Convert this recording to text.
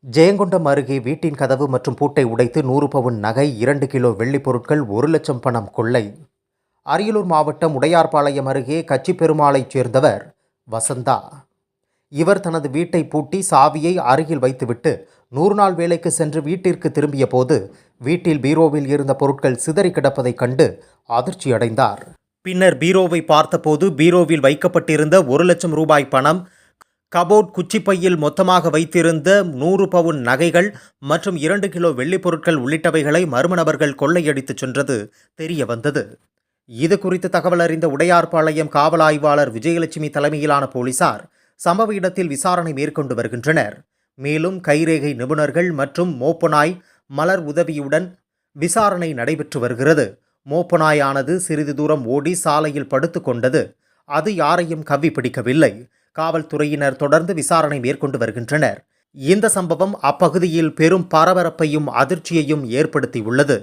ஜெயங்கொண்டம் அருகே வீட்டின் கதவு மற்றும் பூட்டை உடைத்து 100 பவுன் நகை, 2 கிலோ வெள்ளிப் பொருட்கள், 1 லட்சம் பணம் கொள்ளை. அரியலூர் மாவட்டம் உடையார்பாளையம் அருகே கச்சிப்பெருமாளைச் சேர்ந்தவர் வசந்தா. இவர் தனது வீட்டை பூட்டி சாவியை அருகில் வைத்துவிட்டு 100 நாள் வேலைக்கு சென்று வீட்டிற்கு திரும்பிய போது வீட்டில் பீரோவில் இருந்த பொருட்கள் சிதறி கிடப்பதைக் கண்டு அதிர்ச்சியடைந்தார். பின்னர் பீரோவை பார்த்தபோது பீரோவில் வைக்கப்பட்டிருந்த 1 லட்சம் ரூபாய் பணம், கபோர்ட் குச்சிப்பையில் மொத்தமாக வைத்திருந்த 100 பவுன் நகைகள் மற்றும் 2 கிலோ வெள்ளிப் பொருட்கள் உள்ளிட்டவைகளை மர்ம நபர்கள் கொள்ளையடித்துச் சென்றது தெரிய வந்தது. இது குறித்து தகவல் அறிந்த உடையார்பாளையம் காவல் ஆய்வாளர் விஜயலட்சுமி தலைமையிலான போலீசார் சம்பவ இடத்தில் விசாரணை மேற்கொண்டு வருகின்றனர். மேலும் கைரேகை நிபுணர்கள் மற்றும் மோப்பநாய் மலர் உதவியுடன் விசாரணை நடைபெற்று வருகிறது. மோப்பநாயானது சிறிது தூரம் ஓடி சாலையில் படுத்து கொண்டது. அது யாரையும் கவ்வி பிடிக்கவில்லை. காவல்துறையினர் தொடர்ந்து விசாரணை மேற்கொண்டு வருகின்றனர். இந்த சம்பவம் அப்பகுதியில் பெரும் பரபரப்பையும் அதிர்ச்சியையும் ஏற்படுத்தியுள்ளது.